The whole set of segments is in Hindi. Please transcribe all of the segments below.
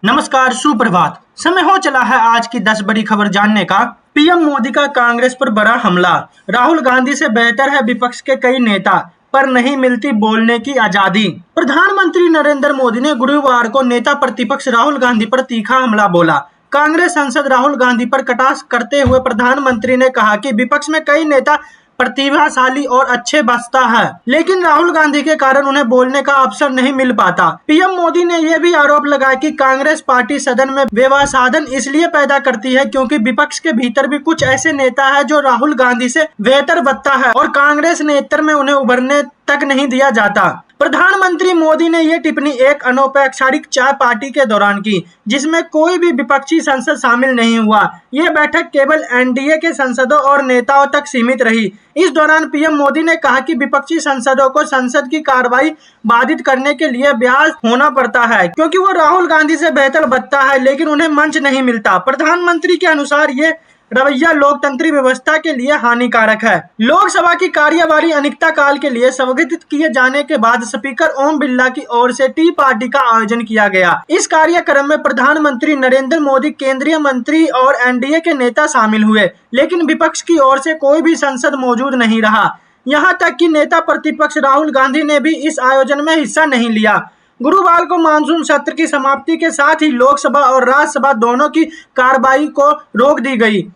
नमस्कार, सुप्रभात। समय हो चला है आज की 10 बड़ी खबर जानने का। पीएम मोदी का कांग्रेस पर बड़ा हमला। राहुल गांधी से बेहतर है विपक्ष के कई नेता, पर नहीं मिलती बोलने की आजादी। प्रधानमंत्री नरेंद्र मोदी ने गुरुवार को नेता प्रतिपक्ष राहुल गांधी पर तीखा हमला बोला। कांग्रेस सांसद राहुल गांधी पर कटाक्ष करते हुए प्रधानमंत्री ने कहा कि विपक्ष में कई नेता प्रतिभाशाली और अच्छे बसता है, लेकिन राहुल गांधी के कारण उन्हें बोलने का अवसर नहीं मिल पाता। पीएम मोदी ने यह भी आरोप लगाया कि कांग्रेस पार्टी सदन में विवादास्पद इसलिए पैदा करती है क्योंकि विपक्ष के भीतर भी कुछ ऐसे नेता है जो राहुल गांधी से बेहतर बसता है और कांग्रेस नेतृत्व में उन्हें उभरने तक नहीं दिया जाता। प्रधानमंत्री मोदी ने यह टिप्पणी एक अनौपचारिक चाय पार्टी के दौरान की, जिसमें कोई भी विपक्षी सांसद शामिल नहीं हुआ। यह बैठक केवल एनडीए के सांसदों और नेताओं तक सीमित रही। इस दौरान पीएम मोदी ने कहा कि विपक्षी सांसदों को संसद की कार्रवाई बाधित करने के लिए ब्याज होना पड़ता है क्योंकि वो राहुल गांधी से बेहतर बसता है, लेकिन उन्हें मंच नहीं मिलता। प्रधानमंत्री के अनुसार ये रवैया लोकतंत्री व्यवस्था के लिए हानिकारक है। लोकसभा की कार्यवाही अनिश्चित काल के लिए स्थगित किए जाने के बाद स्पीकर ओम बिरला की ओर से टी पार्टी का आयोजन किया गया। इस कार्यक्रम में प्रधानमंत्री नरेंद्र मोदी, केंद्रीय मंत्री और एनडीए के नेता शामिल हुए, लेकिन विपक्ष की ओर से कोई भी सांसद मौजूद नहीं रहा। यहाँ तक कि नेता प्रतिपक्ष राहुल गांधी ने भी इस आयोजन में हिस्सा नहीं लिया। गुरुवार को मानसून सत्र की समाप्ति के साथ ही लोकसभा और राज्यसभा दोनों की कार्यवाही को रोक दी गई।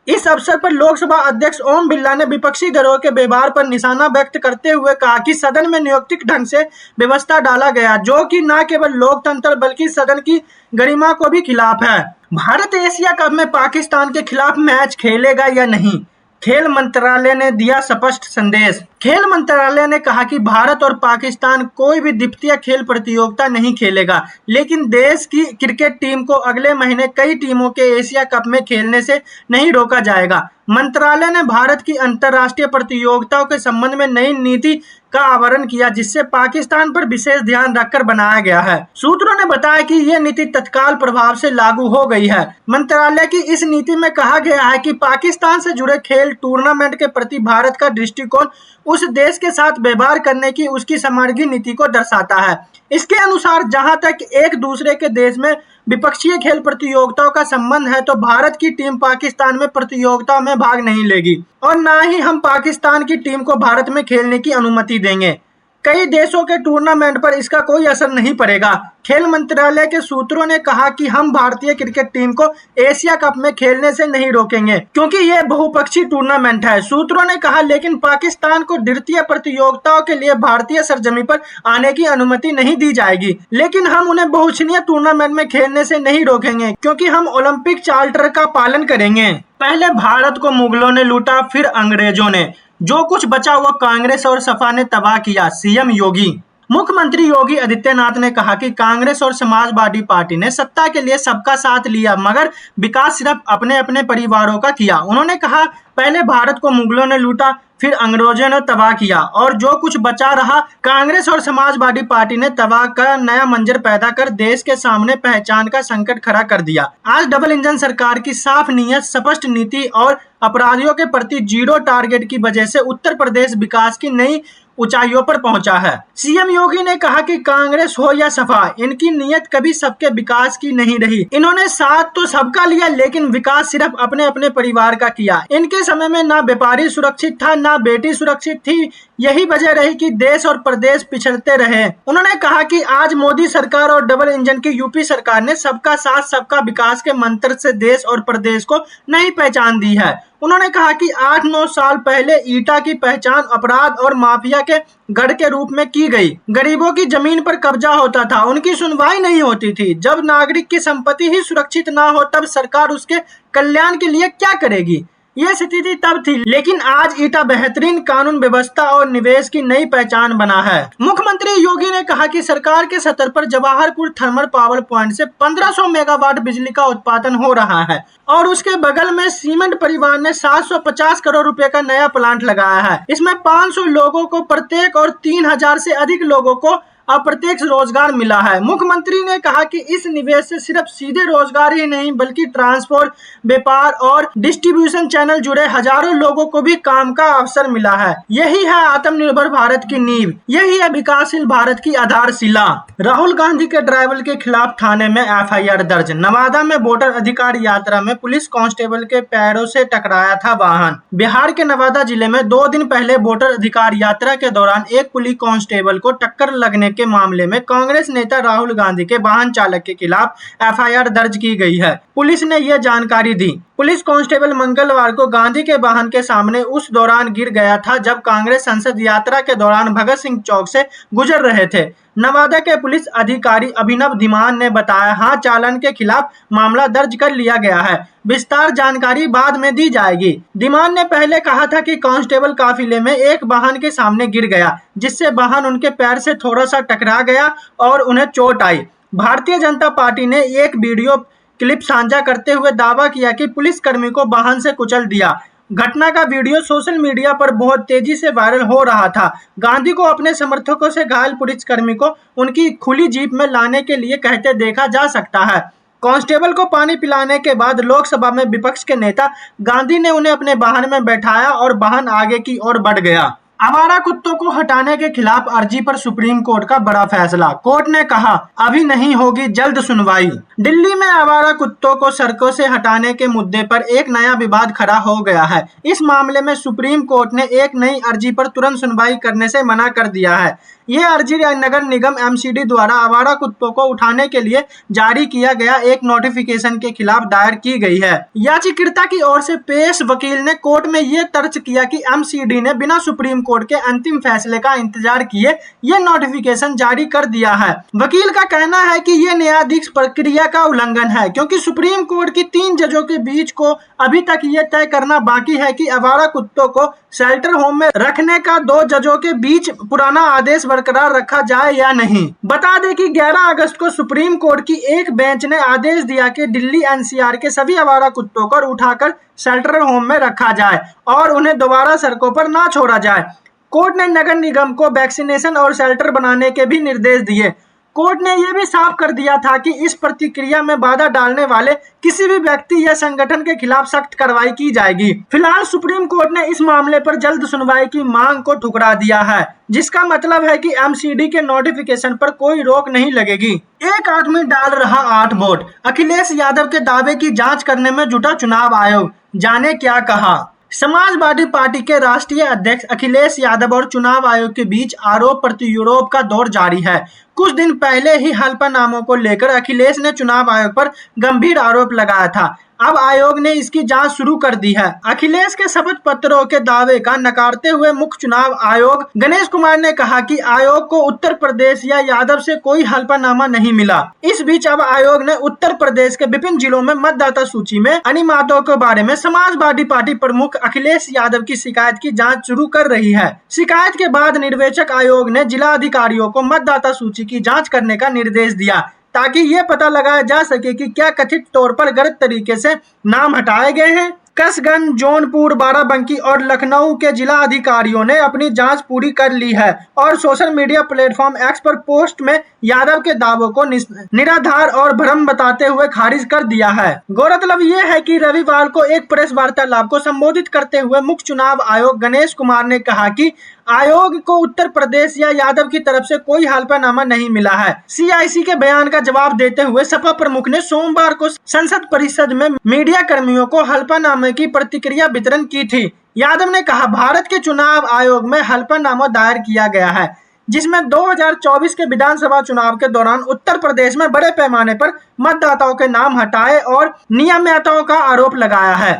इस अवसर पर लोकसभा अध्यक्ष ओम बिरला ने विपक्षी दलों के व्यवहार पर निशाना व्यक्त करते हुए कहा कि सदन में न्यायोचित ढंग से व्यवस्था डाला गया, जो कि न केवल लोकतंत्र बल्कि सदन की गरिमा को भी खिलाफ है। भारत एशिया कप में पाकिस्तान के खिलाफ मैच खेलेगा या नहीं, खेल मंत्रालय ने दिया स्पष्ट संदेश। खेल मंत्रालय ने कहा कि भारत और पाकिस्तान कोई भी द्वितीय खेल प्रतियोगिता नहीं खेलेगा, लेकिन देश की क्रिकेट टीम को अगले महीने कई टीमों के एशिया कप में खेलने से नहीं रोका जाएगा। मंत्रालय ने भारत की अंतर्राष्ट्रीय प्रतियोगिताओं के संबंध में नई नीति का आवरण किया, जिससे पाकिस्तान पर विशेष ध्यान रखकर बनाया गया है। सूत्रों ने बताया कि यह नीति तत्काल प्रभाव से लागू हो गई है। मंत्रालय की इस नीति में कहा गया है कि पाकिस्तान से जुड़े खेल टूर्नामेंट के प्रति भारत का दृष्टिकोण उस देश के साथ व्यवहार करने की उसकी सामग्री नीति को दर्शाता है। इसके अनुसार जहां तक एक दूसरे के देश में विपक्षीय खेल प्रतियोगिताओं का संबंध है, तो भारत की टीम पाकिस्तान में प्रतियोगिताओं में भाग नहीं लेगी और न ही हम पाकिस्तान की टीम को भारत में खेलने की अनुमति देंगे। कई देशों के टूर्नामेंट पर इसका कोई असर नहीं पड़ेगा। खेल मंत्रालय के सूत्रों ने कहा कि हम भारतीय क्रिकेट टीम को एशिया कप में खेलने से नहीं रोकेंगे क्योंकि यह बहुपक्षीय टूर्नामेंट है। सूत्रों ने कहा, लेकिन पाकिस्तान को द्वितीय प्रतियोगिताओं के लिए भारतीय सरजमी पर आने की अनुमति नहीं दी जाएगी, लेकिन हम उन्हें बहुपक्षीय टूर्नामेंट में खेलने से नहीं रोकेंगे क्योंकि हम ओलंपिक चार्टर का पालन करेंगे। पहले भारत को मुगलों ने लूटा, फिर अंग्रेजों ने। जो कुछ बचा हुआ कांग्रेस और सपा ने तबाह किया, सीएम योगी। मुख्यमंत्री योगी आदित्यनाथ ने कहा कि कांग्रेस और समाजवादी पार्टी ने सत्ता के लिए सबका साथ लिया, मगर विकास सिर्फ अपने अपने परिवारों का किया। उन्होंने कहा, पहले भारत को मुगलों ने लूटा, फिर अंग्रेजों ने तबाह किया और जो कुछ बचा रहा कांग्रेस और समाजवादी पार्टी ने तबाह कर नया मंजर पैदा कर देश के सामने पहचान का संकट खड़ा कर दिया। आज डबल इंजन सरकार की साफ नीयत, स्पष्ट नीति और अपराधियों के प्रति जीरो टारगेट की वजह से उत्तर प्रदेश विकास की नई ऊंचाइयों पर पहुंचा है। सीएम योगी ने कहा कि कांग्रेस हो या सपा, इनकी नीयत कभी सबके विकास की नहीं रही। इन्होंने साथ तो सबका लिया, लेकिन विकास सिर्फ अपने अपने परिवार का किया। इनके समय में ना व्यापारी सुरक्षित था, ना बेटी सुरक्षित थी। यही वजह रही कि देश और प्रदेश पिछड़ते रहे। उन्होंने कहा कि आज मोदी सरकार और डबल इंजन की यूपी सरकार ने सबका साथ सबका विकास के मंत्र से देश और प्रदेश को नई पहचान दी है। उन्होंने कहा कि 8-9 साल पहले ईटा की पहचान अपराध और माफिया के गढ़ के रूप में की गई। गरीबों की जमीन पर कब्जा होता था, उनकी सुनवाई नहीं होती थी। जब नागरिक की संपत्ति ही सुरक्षित ना हो, तब सरकार उसके कल्याण के लिए क्या करेगी? यह स्थिति तब थी, लेकिन आज ईटा बेहतरीन कानून व्यवस्था और निवेश की नई पहचान बना है। मुख्यमंत्री योगी ने कहा कि सरकार के स्तर पर जवाहरपुर थर्मल पावर प्लांट से 1500 मेगावाट बिजली का उत्पादन हो रहा है और उसके बगल में सीमेंट परिवार ने 750 करोड़ रुपए का नया प्लांट लगाया है। इसमें 500 लोगों को प्रत्येक और 3000 से अधिक लोगों को अप्रत्यक्ष रोजगार मिला है। मुख्यमंत्री ने कहा कि इस निवेश से सिर्फ सीधे रोजगार ही नहीं बल्कि ट्रांसपोर्ट, व्यापार और डिस्ट्रीब्यूशन चैनल जुड़े हजारों लोगों को भी काम का अवसर मिला है। यही है आत्मनिर्भर भारत की नींव, यही है विकासशील भारत की आधारशिला। राहुल गांधी के ड्राइवर के खिलाफ थाने में एफआईआर दर्ज। नवादा में वोटर अधिकार यात्रा में पुलिस कांस्टेबल के पैरों से टकराया था वाहन। बिहार के नवादा जिले में 2 दिन पहले वोटर अधिकार यात्रा के दौरान एक पुलिस कांस्टेबल को टक्कर लगने के मामले में कांग्रेस नेता राहुल गांधी के वाहन चालक के खिलाफ एफआईआर दर्ज की गई है। पुलिस ने यह जानकारी दी। पुलिस कांस्टेबल मंगलवार को गांधी के वाहन के सामने उस दौरान गिर गया था जब कांग्रेस संसद यात्रा के दौरान भगत सिंह चौक से गुजर रहे थे। नवादा के पुलिस अधिकारी अभिनव धीमान ने बताया, हाँ, चालन के खिलाफ मामला दर्ज कर लिया गया है। विस्तार जानकारी बाद में दी जाएगी। धीमान ने पहले कहा था कि कांस्टेबल काफिले में एक वाहन के सामने गिर गया, जिससे वाहन उनके पैर से थोड़ा सा टकरा गया और उन्हें चोट आई। भारतीय जनता पार्टी ने एक वीडियो क्लिप साझा करते हुए दावा किया कि पुलिसकर्मी को वाहन से कुचल दिया। घटना का वीडियो सोशल मीडिया पर बहुत तेजी से वायरल हो रहा था। गांधी को अपने समर्थकों से घायल पुलिसकर्मी को उनकी खुली जीप में लाने के लिए कहते देखा जा सकता है। कांस्टेबल को पानी पिलाने के बाद लोकसभा में विपक्ष के नेता गांधी ने उन्हें अपने वाहन में बैठाया और वाहन आगे की ओर बढ़ गया। आवारा कुत्तों को हटाने के खिलाफ अर्जी पर सुप्रीम कोर्ट का बड़ा फैसला। कोर्ट ने कहा, अभी नहीं होगी जल्द सुनवाई। दिल्ली में आवारा कुत्तों को सड़कों से हटाने के मुद्दे पर एक नया विवाद खड़ा हो गया है। इस मामले में सुप्रीम कोर्ट ने एक नई अर्जी पर तुरंत सुनवाई करने से मना कर दिया है। यह अर्जी नगर निगम एमसीडी द्वारा आवारा कुत्तों को उठाने के लिए जारी किया गया एक नोटिफिकेशन के खिलाफ दायर की गई है। याचिकाकर्ता की ओर से पेश वकील ने कोर्ट में यह तर्क किया कि एमसीडी ने बिना सुप्रीम कोर्ट के अंतिम फैसले का इंतजार किए यह नोटिफिकेशन जारी कर दिया है। वकील का कहना है कि यह न्यायाधीश प्रक्रिया का उल्लंघन है, क्योंकि सुप्रीम कोर्ट की 3 जजों के बीच को अभी तक यह तय करना बाकी है कि आवारा कुत्तों को शेल्टर होम में रखने का 2 जजों के बीच पुराना आदेश बरकरार रखा जाए या नहीं। बता दें कि 11 अगस्त को सुप्रीम कोर्ट की एक बेंच ने आदेश दिया कि दिल्ली एनसीआर के सभी आवारा कुत्तों को उठाकर शेल्टर होम में रखा जाए और उन्हें दोबारा सड़कों पर ना छोड़ा जाए। कोर्ट ने नगर निगम को वैक्सीनेशन और शेल्टर बनाने के भी निर्देश दिए। कोर्ट ने यह भी साफ कर दिया था कि इस प्रक्रिया में बाधा डालने वाले किसी भी व्यक्ति या संगठन के खिलाफ सख्त कार्रवाई की जाएगी। फिलहाल सुप्रीम कोर्ट ने इस मामले पर जल्द सुनवाई की मांग को ठुकरा दिया है, जिसका मतलब है कि एमसीडी के नोटिफिकेशन पर कोई रोक नहीं लगेगी। एक आदमी डाल रहा 8 वोट। अखिलेश यादव के दावे की जांच करने में जुटा चुनाव आयोग, जाने क्या कहा। समाजवादी पार्टी के राष्ट्रीय अध्यक्ष अखिलेश यादव और चुनाव आयोग के बीच आरोप प्रत्यारोप का दौर जारी है। कुछ दिन पहले ही हल्फनामों को लेकर अखिलेश ने चुनाव आयोग पर गंभीर आरोप लगाया था। अब आयोग ने इसकी जांच शुरू कर दी है। अखिलेश के शपथ पत्रों के दावे का नकारते हुए मुख्य चुनाव आयोग गणेश कुमार ने कहा कि आयोग को उत्तर प्रदेश या यादव से कोई हल्फनामा नहीं मिला। इस बीच अब आयोग ने उत्तर प्रदेश के विभिन्न जिलों में मतदाता सूची में अनियमितताओं के बारे में समाजवादी पार्टी प्रमुख अखिलेश यादव की शिकायत की जाँच शुरू कर रही है। शिकायत के बाद निर्वाचन आयोग ने जिला अधिकारियों को मतदाता सूची की जाँच करने का निर्देश दिया, ताकि ये पता लगाया जा सके कि क्या कथित तौर पर गलत तरीके से नाम हटाए गए हैं। कसगंज, जौनपुर, बाराबंकी और लखनऊ के जिला अधिकारियों ने अपनी जांच पूरी कर ली है और सोशल मीडिया प्लेटफॉर्म एक्स पर पोस्ट में यादव के दावों को निराधार और भ्रम बताते हुए खारिज कर दिया है। गौरतलब ये है कि रविवार को एक प्रेस वार्तालाप को संबोधित करते हुए मुख्य चुनाव आयोग गणेश कुमार ने कहा कि आयोग को उत्तर प्रदेश या यादव की तरफ से कोई हल्फनामा नहीं मिला है। सीआईसी के बयान का जवाब देते हुए सपा प्रमुख ने सोमवार को संसद परिषद में मीडिया कर्मियों को हल्फनामे की प्रतिक्रिया वितरण की थी। यादव ने कहा, भारत के चुनाव आयोग में हल्फनामा दायर किया गया है, जिसमें 2024 के विधानसभा चुनाव के दौरान उत्तर प्रदेश में बड़े पैमाने पर मतदाताओं के नाम हटाए और नियमितताओं का आरोप लगाया है।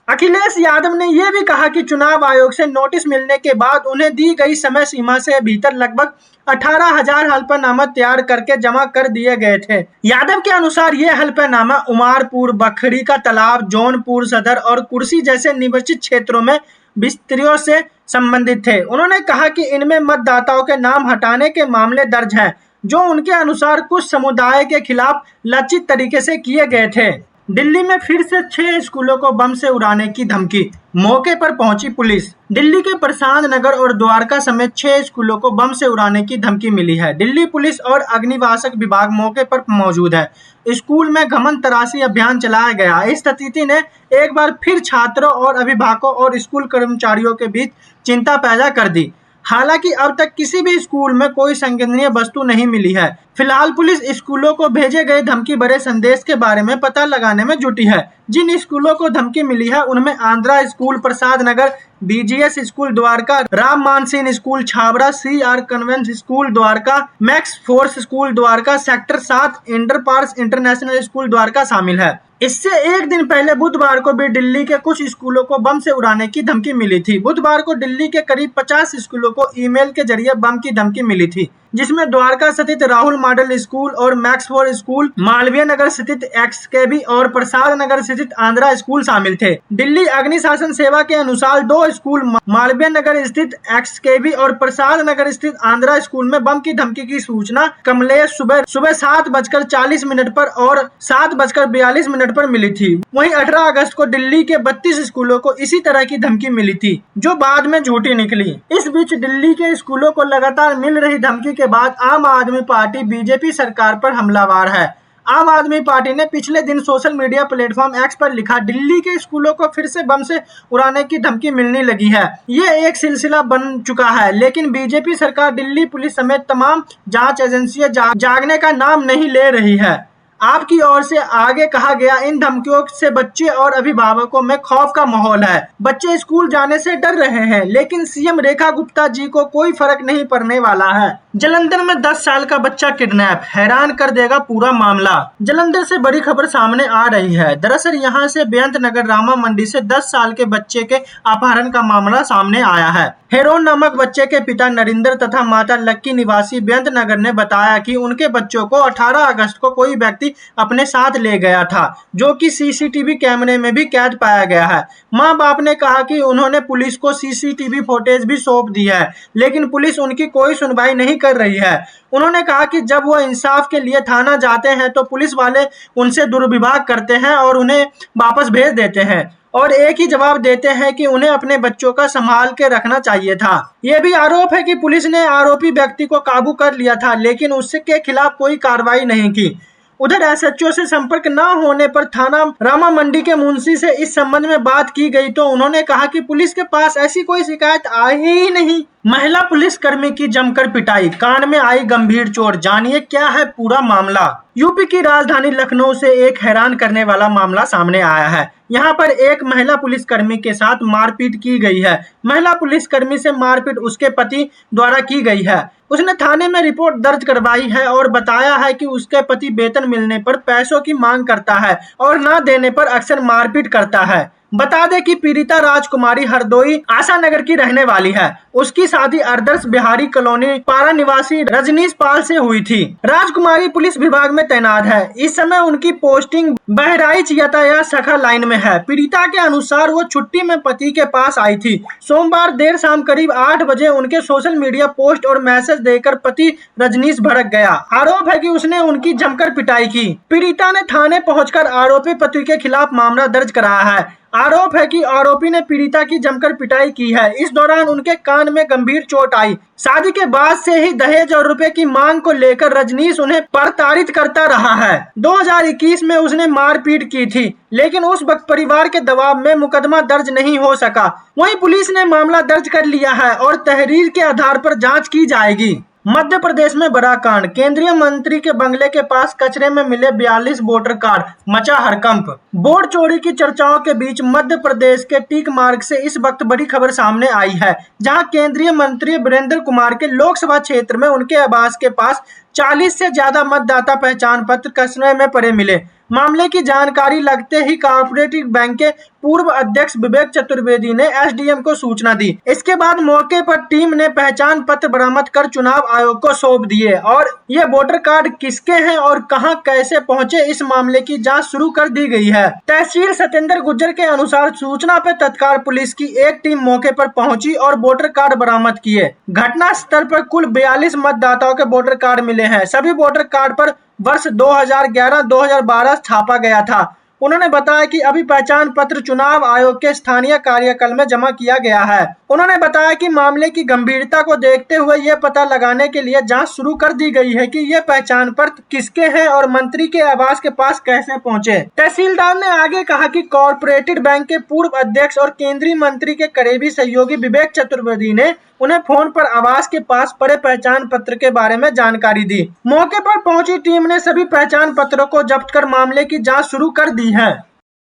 अखिलेश यादव ने यह भी कहा कि चुनाव आयोग से नोटिस मिलने के बाद उन्हें दी गई समय सीमा से भीतर लगभग 18,000 हल्फनामा तैयार करके जमा कर दिए गए थे। यादव के अनुसार ये हल्फनामा उमारपुर, बखरी का तालाब, जौनपुर सदर और कुर्सी जैसे निर्वाचित क्षेत्रों में बिस्तरियों से संबंधित थे। उन्होंने कहा कि इनमें मतदाताओं के नाम हटाने के मामले दर्ज हैं, जो उनके अनुसार कुछ समुदाय के खिलाफ लक्षित तरीके से किए गए थे। दिल्ली में फिर से 6 स्कूलों को बम से उड़ाने की धमकी, मौके पर पहुंची पुलिस। दिल्ली के प्रशांत नगर और द्वारका समेत 6 स्कूलों को बम से उड़ाने की धमकी मिली है। दिल्ली पुलिस और अग्निवाशक विभाग मौके पर मौजूद है। स्कूल में घमन तराशी अभियान चलाया गया। इस स्थिति ने एक बार फिर छात्रों और अभिभावकों और स्कूल कर्मचारियों के बीच चिंता पैदा कर दी। हालांकि अब तक किसी भी स्कूल में कोई संज्ञानीय वस्तु नहीं मिली है। फिलहाल पुलिस स्कूलों को भेजे गए धमकी भरे संदेश के बारे में पता लगाने में जुटी है। जिन स्कूलों को धमकी मिली है उनमें Andhra school Prasad Nagar, BGS school Dwarka, Ram Mansingh school Chhabra, CR convent school Dwarka, max force school Dwarka, sector 7 इंटरपार्स इंटरनेशनल स्कूल द्वारका शामिल है। इससे एक दिन पहले बुधवार को भी दिल्ली के कुछ स्कूलों को बम से उड़ाने की धमकी मिली थी। बुधवार को दिल्ली के करीब 50 स्कूलों को ईमेल के जरिए बम की धमकी मिली थी, जिसमें द्वारका स्थित राहुल मॉडल स्कूल और मैक्सफोर्ड स्कूल, मालवीय नगर स्थित XKB और प्रसाद नगर स्थित आंध्रा स्कूल शामिल थे। दिल्ली अग्निशासन सेवा के अनुसार 2 स्कूल मालवीय नगर स्थित XKB और प्रसाद नगर स्थित आंध्रा स्कूल में बम की धमकी की सूचना कमलेश सुबह 7:40 पर और 7:42 पर मिली थी। वहीं 18 अगस्त को दिल्ली के 32 स्कूलों को इसी तरह की धमकी मिली थी, जो बाद में झूठी निकली। इस बीच दिल्ली के स्कूलों को लगातार मिल रही धमकी के बाद आम आदमी पार्टी बीजेपी सरकार पर हमलावर है। आम आदमी पार्टी ने पिछले दिन सोशल मीडिया प्लेटफॉर्म X पर लिखा, दिल्ली के स्कूलों को फिर से बम से उड़ाने की धमकी मिलने लगी है। ये एक सिलसिला बन चुका है, लेकिन बीजेपी सरकार दिल्ली पुलिस समेत तमाम जांच एजेंसियां जागने का नाम नहीं ले रही है। आपकी ओर से आगे कहा गया, इन धमकियों से बच्चे और अभिभावकों में खौफ का माहौल है। बच्चे स्कूल जाने से डर रहे हैं, लेकिन सीएम रेखा गुप्ता जी को कोई फर्क नहीं पड़ने वाला है। जलंधर में 10 साल का बच्चा किडनैप, हैरान कर देगा पूरा मामला। जलंधर से बड़ी खबर सामने आ रही है। दरअसल यहां से बेअंत नगर रामा मंडी से 10 साल के बच्चे के अपहरण का मामला सामने आया है। हेरोन नामक बच्चे के पिता नरिंदर तथा माता लक्की निवासी बेअंत नगर ने बताया कि उनके बच्चों को 18 अगस्त को कोई व्यक्ति अपने साथ ले गया था, जो कि सीसीटीवी कैमरे में भी कैद पाया गया है। मां बाप ने कहा कि उन्होंने पुलिस को सीसीटीवी फुटेज भी सौंप दी है, लेकिन पुलिस उनकी कोई सुनवाई नहीं कर रही है। उन्होंने कहा कि जब वो इंसाफ के लिए थाना जाते हैं तो पुलिस वाले उनसे दुर्व्यवहार करते हैं और उन्हें वापस भेज देते हैं और एक ही जवाब देते हैं कि उन्हें अपने बच्चों का संभाल के रखना चाहिए था। यह भी आरोप है कि पुलिस ने आरोपी व्यक्ति को काबू कर लिया था, लेकिन उसके खिलाफ कोई कार्रवाई नहीं की। उधर SHO से संपर्क न होने पर थाना रामा मंडी के मुंशी से इस संबंध में बात की गई तो उन्होंने कहा कि पुलिस के पास ऐसी कोई शिकायत आई ही नहीं। महिला पुलिसकर्मी की जमकर पिटाई, कान में आई गंभीर चोट, जानिए क्या है पूरा मामला। यूपी की राजधानी लखनऊ से एक हैरान करने वाला मामला सामने आया है। यहाँ पर एक महिला पुलिसकर्मी के साथ मारपीट की गई है। महिला पुलिसकर्मी से मारपीट उसके पति द्वारा की गई है। उसने थाने में रिपोर्ट दर्ज करवाई है और बताया है कि उसके पति वेतन मिलने पर पैसों की मांग करता है और न देने पर अक्सर मारपीट करता है। बता दें कि पीड़िता राजकुमारी हरदोई आशा नगर की रहने वाली है। उसकी शादी आदर्श बिहारी कॉलोनी पारा निवासी रजनीश पाल से हुई थी। राजकुमारी पुलिस विभाग में तैनात है। इस समय उनकी पोस्टिंग बहराइच यातायात शाखा लाइन में है। पीड़िता के अनुसार वो छुट्टी में पति के पास आई थी। सोमवार देर शाम करीब 8 बजे उनके सोशल मीडिया पोस्ट और मैसेज देखकर पति रजनीश भड़क गया। आरोप है कि उसने उनकी जमकर पिटाई की। पीड़िता ने थाने पहुंचकर आरोपी पति के खिलाफ मामला दर्ज कराया है। आरोप है कि आरोपी ने पीड़िता की जमकर पिटाई की है। इस दौरान उनके कान में गंभीर चोट आई। शादी के बाद से ही दहेज और रुपए की मांग को लेकर रजनीश उन्हें प्रताड़ित करता रहा है। 2021 में उसने मारपीट की थी, लेकिन उस वक्त परिवार के दबाव में मुकदमा दर्ज नहीं हो सका। वहीं पुलिस ने मामला दर्ज कर लिया है और तहरीर के आधार पर जांच की जाएगी। मध्य प्रदेश में बड़ा कांड, केंद्रीय मंत्री के बंगले के पास कचरे में मिले 42 वोटर कार्ड, मचा हड़कंप। वोट चोरी की चर्चाओं के बीच मध्य प्रदेश के टीक मार्ग से इस वक्त बड़ी खबर सामने आई है, जहां केंद्रीय मंत्री वीरेंद्र कुमार के लोकसभा क्षेत्र में उनके आवास के पास 40 से ज्यादा मतदाता पहचान पत्र कचरे में पड़े मिले। मामले की जानकारी लगते ही कोऑपरेटिव बैंक के पूर्व अध्यक्ष विवेक चतुर्वेदी ने SDM को सूचना दी। इसके बाद मौके पर टीम ने पहचान पत्र बरामद कर चुनाव आयोग को सौंप दिए और ये वोटर कार्ड किसके हैं और कहां कैसे पहुंचे, इस मामले की जांच शुरू कर दी गई है। तहसील सत्येंद्र गुर्जर के अनुसार सूचना पर तत्काल पुलिस की एक टीम मौके पर पहुंची और वोटर कार्ड बरामद किए। घटना स्थल पर कुल 42 मतदाताओं के वोटर कार्ड मिले हैं। सभी वोटर कार्ड पर वर्ष 2011-2012 छापा गया था। उन्होंने बताया कि अभी पहचान पत्र चुनाव आयोग के स्थानीय कार्यकाल में जमा किया गया है। उन्होंने बताया कि मामले की गंभीरता को देखते हुए ये पता लगाने के लिए जांच शुरू कर दी गई है कि ये पहचान पत्र किसके हैं और मंत्री के आवास के पास कैसे पहुंचे। तहसीलदार ने आगे कहा कि कॉर्पोरेटेड बैंक के पूर्व अध्यक्ष और केंद्रीय मंत्री के करीबी सहयोगी विवेक चतुर्वेदी ने उन्हें फोन पर आवास के पास पड़े पहचान पत्र के बारे में जानकारी दी। मौके पर पहुंची टीम ने सभी पहचान पत्रों को जब्त कर मामले की जांच शुरू कर दी है।